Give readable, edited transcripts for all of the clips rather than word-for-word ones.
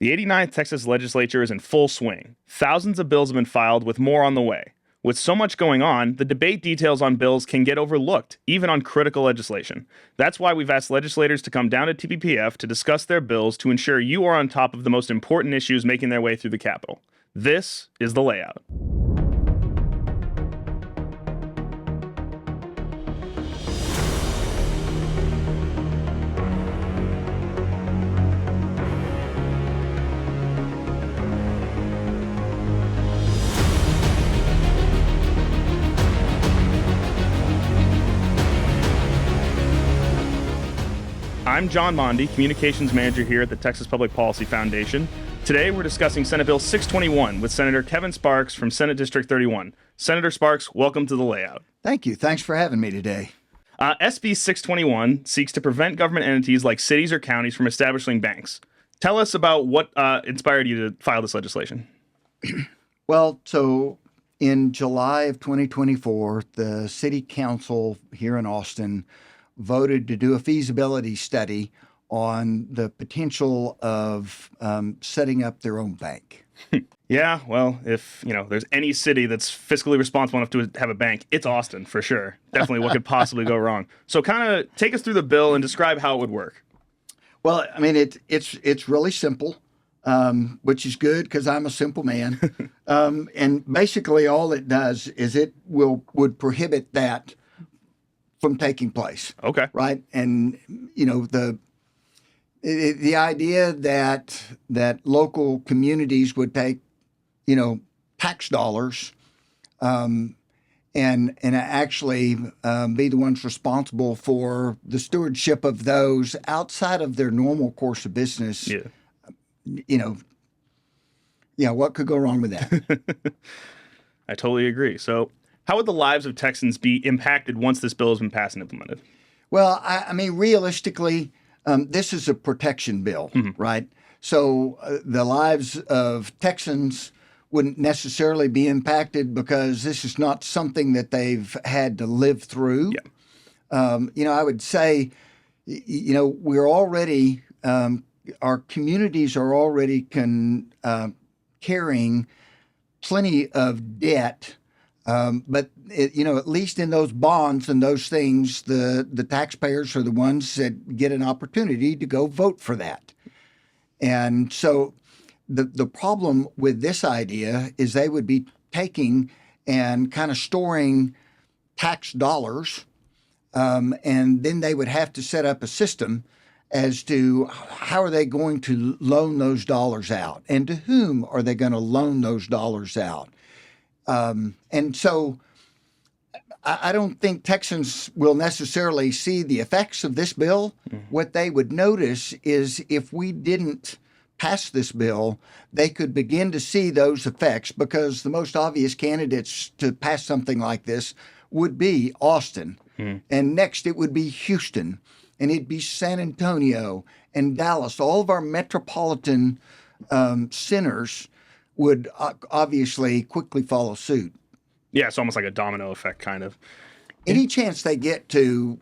The 89th Texas legislature is in full swing. Thousands of bills have been filed, with more on the way. With so much going on, the debate details on bills can get overlooked, even on critical legislation. That's why we've asked legislators to come down to TPPF to discuss their bills to ensure you are on top of the most important issues making their way through the Capitol. This is The Layout. I'm John Mondi, Communications Manager here at the Texas Public Policy Foundation. Today we're discussing Senate Bill 621 with Senator Kevin Sparks from Senate District 31. Senator Sparks, welcome to The Layout. Thank you. Thanks for having me today. SB 621 seeks to prevent government entities like cities or counties from establishing banks. Tell us about what inspired you to file this legislation. Well, so in July of 2024, the City Council here in Austin voted to do a feasibility study on the potential of setting up their own bank. Yeah, well, if there's any city that's fiscally responsible enough to have a bank, it's Austin for sure. Definitely, what could possibly go wrong? So, kind of take us through the bill and describe how it would work. Well, I mean, it's really simple, which is good because I'm a simple man. And basically, all it does is it would prohibit that from taking place. Okay. Right. And, the idea that local communities would take, tax dollars and actually be the ones responsible for the stewardship of those outside of their normal course of business. Yeah. What could go wrong with that? I totally agree. So, how would the lives of Texans be impacted once this bill has been passed and implemented? Well, I mean, realistically, this is a protection bill, right? So the lives of Texans wouldn't necessarily be impacted because this is not something that they've had to live through. Yeah. I would say, we're already, our communities are already carrying plenty of debt. But at least in those bonds and those things, the taxpayers are the ones that get an opportunity to go vote for that. And so the problem with this idea is they would be taking and kind of storing tax dollars, and then they would have to set up a system as to how are they going to loan those dollars out and to whom are they going to loan those dollars out. And so I don't think Texans will necessarily see the effects of this bill. Mm-hmm. What they would notice is if we didn't pass this bill, they could begin to see those effects because the most obvious candidates to pass something like this would be Austin. Mm-hmm. And next it would be Houston, and it'd be San Antonio and Dallas. All of our metropolitan centers would obviously quickly follow suit. Yeah, it's almost like a domino effect, kind of. Any chance they get to,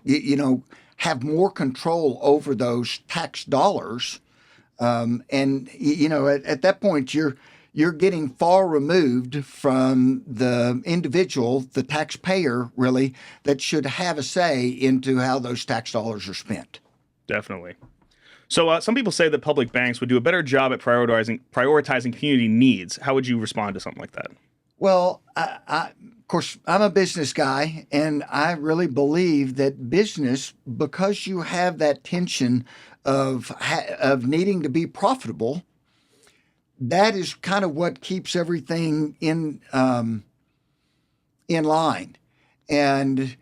have more control over those tax dollars, at that point you're getting far removed from the individual, the taxpayer, really, that should have a say into how those tax dollars are spent. Definitely. So some people say that public banks would do a better job at prioritizing community needs. How would you respond to something like that? Well, of course, I'm a business guy, and I really believe that business, because you have that tension of needing to be profitable, that is kind of what keeps everything in line. And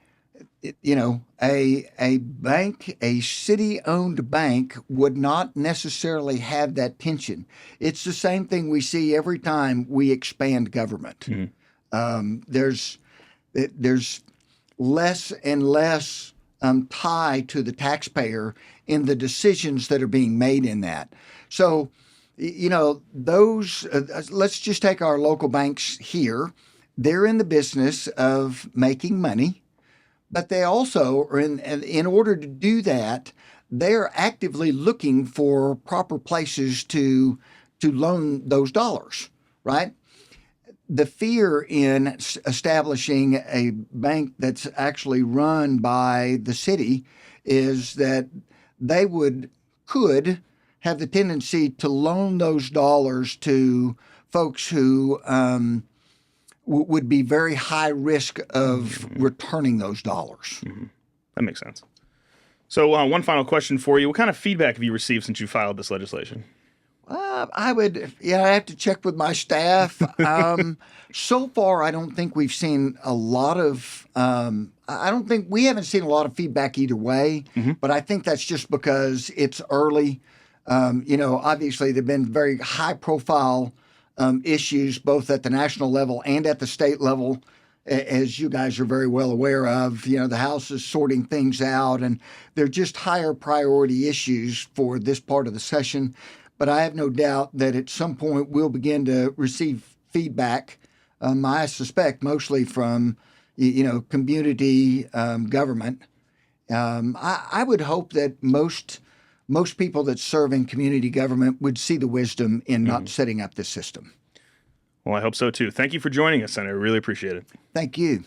a bank, a city-owned bank would not necessarily have that tension. It's the same thing we see every time we expand government. Mm-hmm. There's less and less tie to the taxpayer in the decisions that are being made in that. So, those. Let's just take our local banks here. They're in the business of making money. But they also are in order to do that, they're actively looking for proper places to to loan those dollars, right? The fear in establishing a bank that's actually run by the city is that they could have the tendency to loan those dollars to folks who would be very high risk of returning those dollars. That makes sense. So one final question for you. What kind of feedback have you received since you filed this legislation? I have to check with my staff. So far, I don't think we've seen a lot of, we haven't seen a lot of feedback either way, but I think that's just because it's early. Obviously, there have been very high profile issues, both at the national level and at the state level, as you guys are very well aware of. The House is sorting things out, and they're just higher priority issues for this part of the session. But I have no doubt that at some point we'll begin to receive feedback. I suspect mostly from, community government. I would hope that most people that serve in community government would see the wisdom in not setting up this system. Well, I hope so too. Thank you for joining us, Senator. Really appreciate it. Thank you.